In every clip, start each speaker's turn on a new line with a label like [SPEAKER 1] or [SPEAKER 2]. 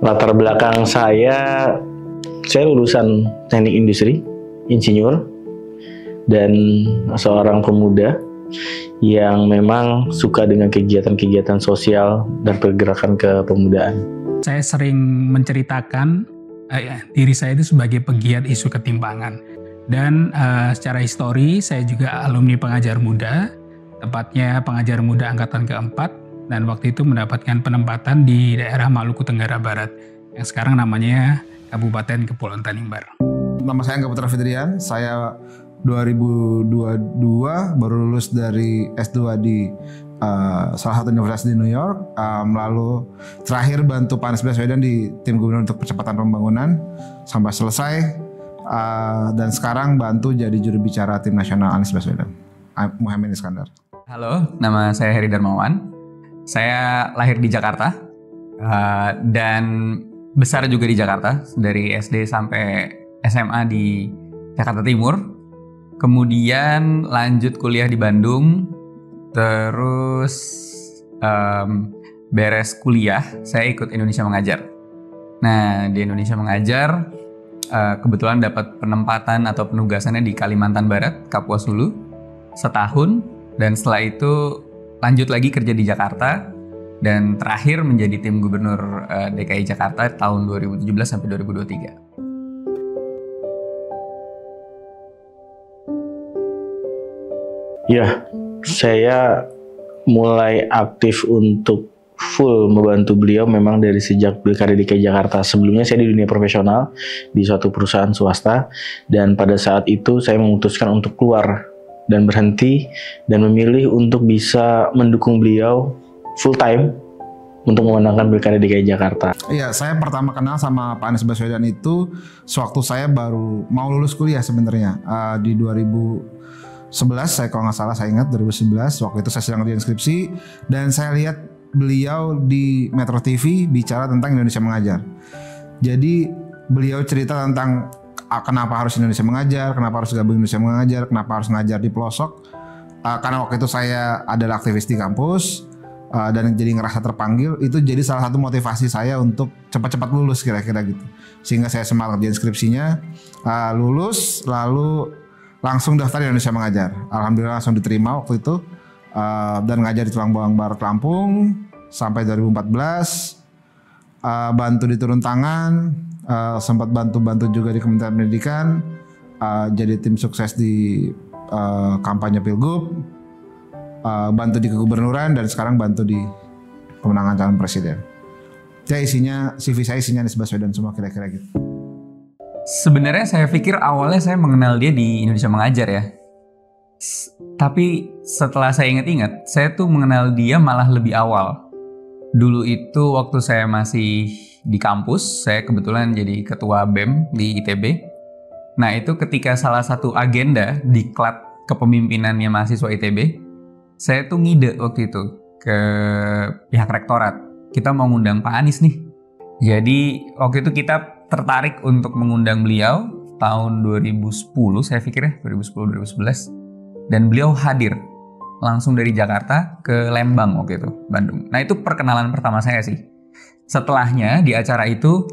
[SPEAKER 1] Latar belakang saya lulusan teknik industri, insinyur, dan seorang pemuda yang memang suka dengan kegiatan-kegiatan sosial dan pergerakan kepemudaan.
[SPEAKER 2] Saya sering menceritakan diri saya itu sebagai pegiat isu ketimpangan. Dan secara histori saya juga alumni pengajar muda, tepatnya pengajar muda angkatan keempat, dan waktu itu mendapatkan penempatan di daerah Maluku Tenggara Barat yang sekarang namanya Kabupaten Kepulauan Tanimbar.
[SPEAKER 3] Nama saya Angga Putra Fidrian, saya 2022 baru lulus dari S2 di salah satu universitas di New York, lalu terakhir bantu Pak Anies Baswedan di tim gubernur untuk percepatan pembangunan sampai selesai, dan sekarang bantu jadi juru bicara tim nasional Anies Baswedan, Muhammad Iskandar.
[SPEAKER 4] Halo, nama saya Heri Darmawan. Saya lahir di Jakarta dan besar juga di Jakarta, dari SD sampai SMA di Jakarta Timur. Kemudian lanjut kuliah di Bandung, terus beres kuliah saya ikut Indonesia Mengajar. Nah, di Indonesia Mengajar kebetulan dapat penempatan atau penugasannya di Kalimantan Barat, Kapuas Hulu, setahun, dan setelah itu lanjut lagi kerja di Jakarta, dan terakhir menjadi tim gubernur DKI Jakarta tahun 2017 sampai 2023.
[SPEAKER 1] Ya, saya mulai aktif untuk full membantu beliau memang dari sejak Pilkada DKI Jakarta. Sebelumnya saya di dunia profesional di suatu perusahaan swasta, dan pada saat itu saya memutuskan untuk keluar dan berhenti dan memilih untuk bisa mendukung beliau full time untuk memenangkan Pilkada DKI Jakarta.
[SPEAKER 3] Iya, saya pertama kenal sama Pak Anies Baswedan itu sewaktu saya baru mau lulus kuliah sebenarnya, di 2011, saya kalau nggak salah, saya ingat 2011, waktu itu saya sedang ngerjain skripsi dan saya lihat beliau di Metro TV bicara tentang Indonesia Mengajar. Jadi beliau cerita tentang kenapa harus Indonesia Mengajar, kenapa harus gabung Indonesia Mengajar, kenapa harus ngajar di pelosok. Karena waktu itu saya adalah aktivis di kampus dan jadi ngerasa terpanggil, itu jadi salah satu motivasi saya untuk cepat-cepat lulus kira-kira gitu. Sehingga saya semangat ngerjain skripsinya, lulus, lalu langsung daftar di Indonesia Mengajar. Alhamdulillah langsung diterima waktu itu, dan ngajar di Tulang Bawang Barat Lampung sampai 2014, bantu di turun tangan, sempat bantu juga di Kementerian Pendidikan, jadi tim sukses di kampanye Pilgub, bantu di kegubernuran, dan sekarang bantu di pemenangan calon presiden. Ya, isinya CV saya isinya Anies Baswedan semua kira-kira gitu.
[SPEAKER 4] Sebenarnya saya pikir awalnya saya mengenal dia di Indonesia Mengajar ya. Tapi setelah saya ingat-ingat, saya tuh mengenal dia malah lebih awal. Dulu itu waktu saya masih di kampus, saya kebetulan jadi ketua BEM di ITB. Nah, itu ketika salah satu agenda diklat kepemimpinannya mahasiswa ITB, saya tuh ngide waktu itu ke pihak rektorat. Kita mau ngundang Pak Anies nih. Jadi waktu itu kita tertarik untuk mengundang beliau tahun 2010, saya pikir ya, 2010-2011. Dan beliau hadir langsung dari Jakarta ke Lembang waktu itu, Bandung. Nah, itu perkenalan pertama saya sih. Setelahnya di acara itu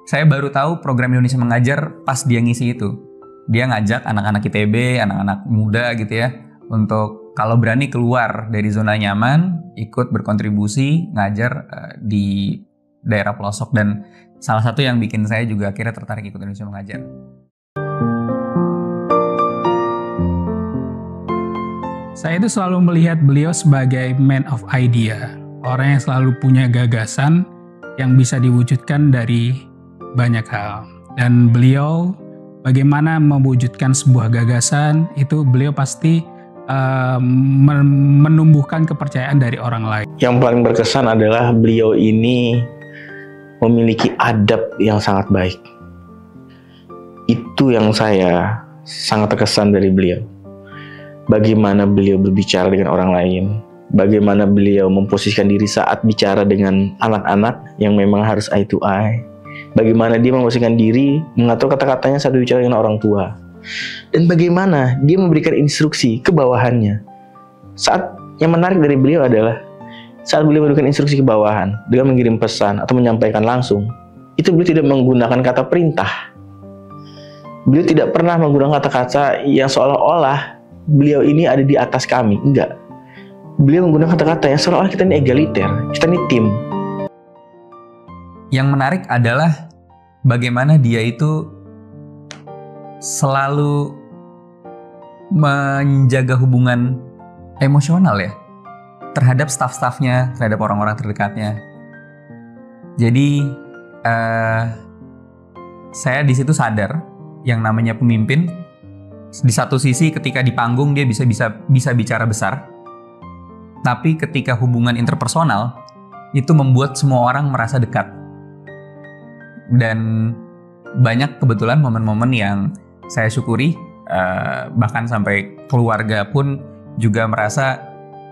[SPEAKER 4] saya baru tahu program Indonesia Mengajar pas dia ngisi itu. Dia ngajak anak-anak ITB, anak-anak muda gitu ya, untuk kalau berani keluar dari zona nyaman, ikut berkontribusi ngajar di daerah pelosok, dan salah satu yang bikin saya juga akhirnya tertarik ikut Indonesia Mengajar.
[SPEAKER 2] Saya itu selalu melihat beliau sebagai man of idea, orang yang selalu punya gagasan yang bisa diwujudkan dari banyak hal. Dan beliau bagaimana mewujudkan sebuah gagasan, itu beliau pasti menumbuhkan kepercayaan dari orang lain.
[SPEAKER 1] Yang paling berkesan adalah beliau ini memiliki adab yang sangat baik. Itu yang saya sangat terkesan dari beliau. Bagaimana beliau berbicara dengan orang lain, bagaimana beliau memposisikan diri saat bicara dengan anak-anak yang memang harus eye to eye, bagaimana dia memposisikan diri mengatur kata-katanya saat berbicara dengan orang tua, dan bagaimana dia memberikan instruksi ke bawahannya. Saat yang menarik dari beliau adalah saat beliau memberikan instruksi ke bawahan dengan mengirim pesan atau menyampaikan langsung, itu beliau tidak menggunakan kata perintah. Beliau tidak pernah menggunakan kata-kata yang seolah-olah beliau ini ada di atas kami. Enggak. Beliau menggunakan kata-kata yang seolah-olah kita ini egaliter, kita ini tim.
[SPEAKER 4] Yang menarik adalah bagaimana dia itu selalu menjaga hubungan emosional ya terhadap staff-staffnya, terhadap orang-orang terdekatnya. Jadi saya di situ sadar yang namanya pemimpin di satu sisi ketika di panggung dia bisa bicara besar, tapi ketika hubungan interpersonal itu membuat semua orang merasa dekat. Dan banyak kebetulan momen-momen yang saya syukuri, bahkan sampai keluarga pun juga merasa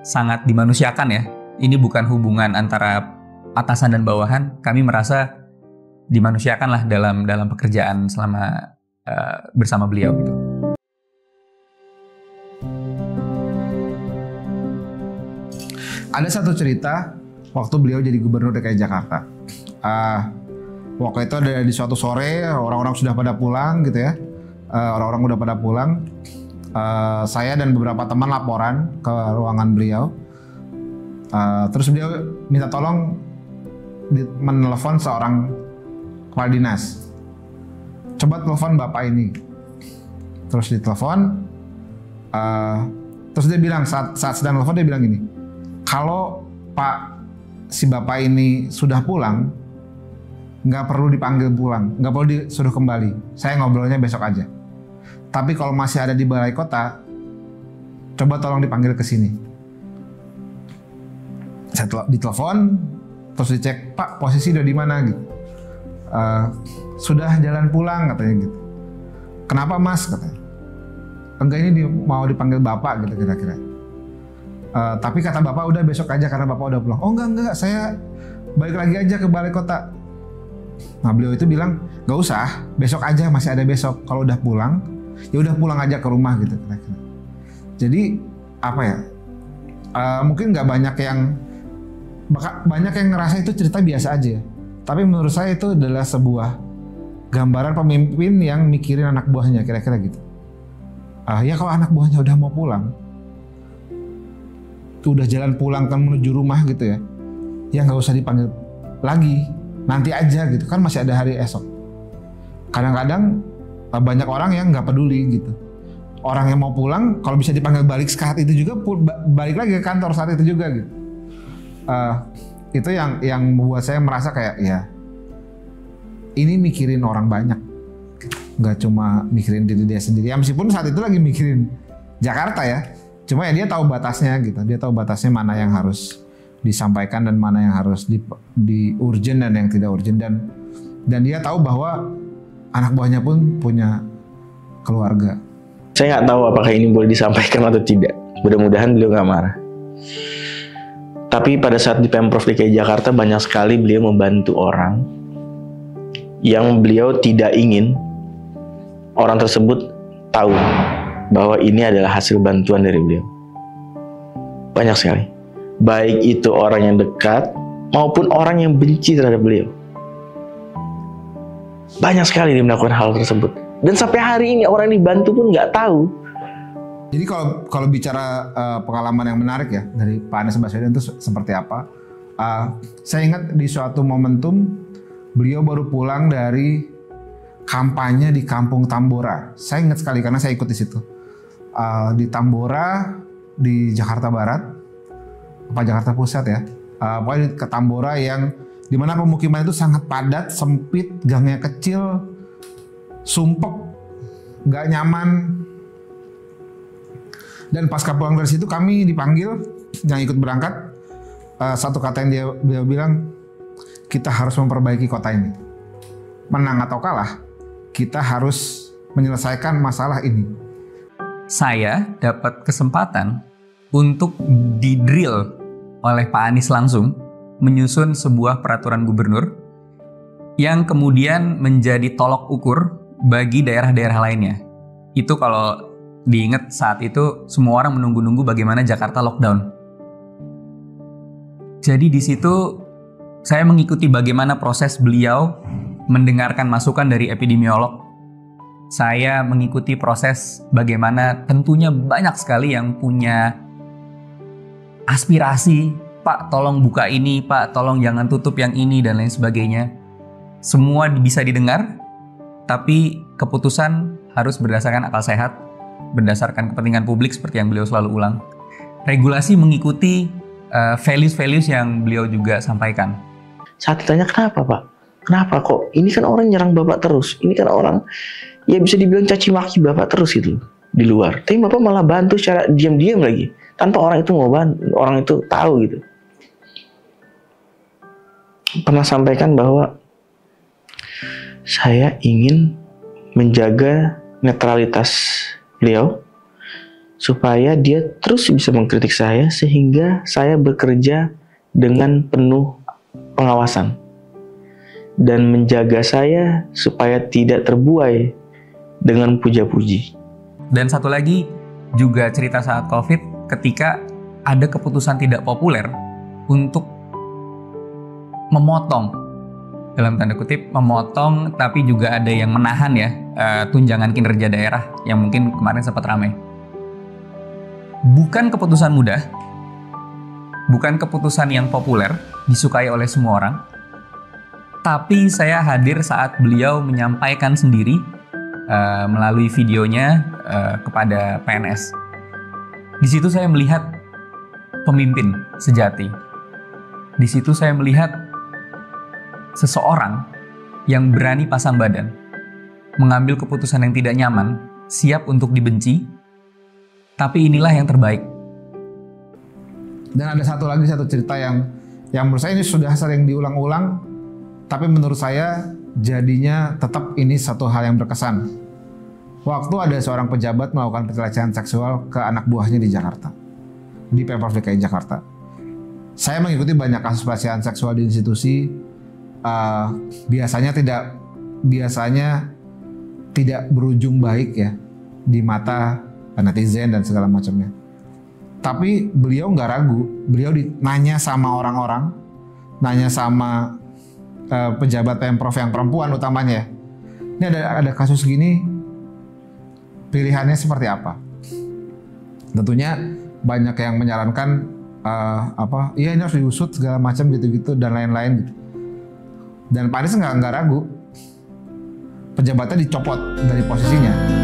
[SPEAKER 4] sangat dimanusiakan ya. Ini bukan hubungan antara atasan dan bawahan, kami merasa dimanusiakan lah dalam pekerjaan selama bersama beliau gitu.
[SPEAKER 3] Ada satu cerita waktu beliau jadi gubernur DKI Jakarta. Waktu itu ada di suatu sore, orang-orang sudah pada pulang gitu ya. Orang-orang udah pada pulang. Saya dan beberapa teman laporan ke ruangan beliau. Terus beliau minta tolong menelpon seorang kepala dinas. Coba telepon bapak ini. Terus ditelepon. Terus dia bilang saat sedang telepon dia bilang gini. Kalau si bapak ini sudah pulang, nggak perlu dipanggil pulang, nggak perlu disuruh kembali. Saya ngobrolnya besok aja. Tapi kalau masih ada di balai kota, coba tolong dipanggil ke sini. Saya ditelepon, terus dicek, Pak posisi udah di mana gitu. Sudah jalan pulang katanya gitu. Kenapa Mas katanya? Enggak, ini mau dipanggil Bapak gitu kira-kira. Tapi kata Bapak udah besok aja karena Bapak udah pulang. Oh enggak, saya balik lagi aja ke balai kota. Nah beliau itu bilang gak usah, besok aja, masih ada besok. Kalau udah pulang, ya udah pulang aja ke rumah gitu kira-kira. Jadi apa ya? Mungkin nggak banyak yang ngerasa itu cerita biasa aja. Tapi menurut saya itu adalah sebuah gambaran pemimpin yang mikirin anak buahnya kira-kira gitu. Ya kalau anak buahnya udah mau pulang, tuh udah jalan pulang kan menuju rumah gitu ya, ya nggak usah dipanggil lagi, nanti aja gitu kan masih ada hari esok. Kadang-kadang banyak orang yang nggak peduli gitu. Orang yang mau pulang kalau bisa dipanggil balik saat itu juga balik lagi ke kantor saat itu juga gitu. Itu yang membuat saya merasa kayak ya ini mikirin orang banyak, nggak cuma mikirin diri dia sendiri. Ya meskipun saat itu lagi mikirin Jakarta ya, cuma ya dia tahu batasnya gitu. Dia tahu batasnya mana yang harus disampaikan dan mana yang harus di urgent dan yang tidak urgent, dan dia tahu bahwa anak buahnya pun punya keluarga.
[SPEAKER 1] Saya nggak tahu apakah ini boleh disampaikan atau tidak. Mudah-mudahan beliau nggak marah. Tapi pada saat di Pemprov DKI Jakarta banyak sekali beliau membantu orang yang beliau tidak ingin orang tersebut tahu bahwa ini adalah hasil bantuan dari beliau. Banyak sekali. Baik itu orang yang dekat maupun orang yang benci terhadap beliau. Banyak sekali dia melakukan hal tersebut. Dan sampai hari ini orang yang dibantu pun nggak tahu.
[SPEAKER 3] Jadi kalau bicara pengalaman yang menarik ya dari Pak Anies Baswedan itu seperti apa? Saya ingat di suatu momentum beliau baru pulang dari kampanye di Kampung Tambora. Saya ingat sekali karena saya ikut di situ. Di Tambora di Jakarta Barat, apa Jakarta Pusat ya. Pokoknya ke Tambora yang dimana pemukiman itu sangat padat, sempit, gangnya kecil, sumpek, gak nyaman. Dan pasca pulang dari situ kami dipanggil yang ikut berangkat. Satu kata yang beliau bilang, kita harus memperbaiki kota ini. Menang atau kalah, kita harus menyelesaikan masalah ini.
[SPEAKER 4] Saya dapat kesempatan untuk didrill oleh Pak Anies langsung menyusun sebuah peraturan gubernur yang kemudian menjadi tolok ukur bagi daerah-daerah lainnya. Itu kalau diingat saat itu semua orang menunggu-nunggu bagaimana Jakarta lockdown. Jadi di situ saya mengikuti bagaimana proses beliau mendengarkan masukan dari epidemiolog. Saya mengikuti proses bagaimana tentunya banyak sekali yang punya aspirasi, Pak tolong buka ini, Pak tolong jangan tutup yang ini, dan lain sebagainya. Semua bisa didengar, tapi keputusan harus berdasarkan akal sehat, berdasarkan kepentingan publik seperti yang beliau selalu ulang. Regulasi mengikuti values-values yang beliau juga sampaikan.
[SPEAKER 1] Saat ditanya kenapa Pak? Kenapa kok? Ini kan orang nyerang Bapak terus. Ini kan orang ya bisa dibilang caci maki Bapak terus gitu di luar. Tapi Bapak malah bantu secara diam-diam lagi. Tanpa orang itu mau bantu, orang itu tahu gitu. Pernah sampaikan bahwa saya ingin menjaga netralitas beliau supaya dia terus bisa mengkritik saya sehingga saya bekerja dengan penuh pengawasan dan menjaga saya supaya tidak terbuai dengan puja-puji.
[SPEAKER 4] Dan satu lagi juga cerita saat COVID ketika ada keputusan tidak populer untuk memotong, dalam tanda kutip memotong, tapi juga ada yang menahan ya tunjangan kinerja daerah yang mungkin kemarin sempat ramai. Bukan keputusan mudah, bukan keputusan yang populer, disukai oleh semua orang, tapi saya hadir saat beliau menyampaikan sendiri melalui videonya kepada PNS. Di situ saya melihat pemimpin sejati. Di situ saya melihat seseorang yang berani pasang badan, mengambil keputusan yang tidak nyaman, siap untuk dibenci, tapi inilah yang terbaik.
[SPEAKER 3] Dan ada satu cerita yang menurut saya ini sudah sering diulang-ulang, tapi menurut saya jadinya tetap ini satu hal yang berkesan. Waktu ada seorang pejabat melakukan pelecehan seksual ke anak buahnya di Jakarta, di Pemprov DKI Jakarta. Saya mengikuti banyak kasus pelecehan seksual di institusi. Biasanya tidak berujung baik ya di mata netizen dan segala macamnya. Tapi beliau nggak ragu, beliau nanya sama orang-orang, nanya sama pejabat Pemprov yang perempuan utamanya. Ini ada kasus gini, pilihannya seperti apa? Tentunya banyak yang menyarankan iya ini harus diusut segala macam gitu-gitu dan lain-lain gitu. Dan Pak Anies nggak ragu, pejabatnya dicopot dari posisinya.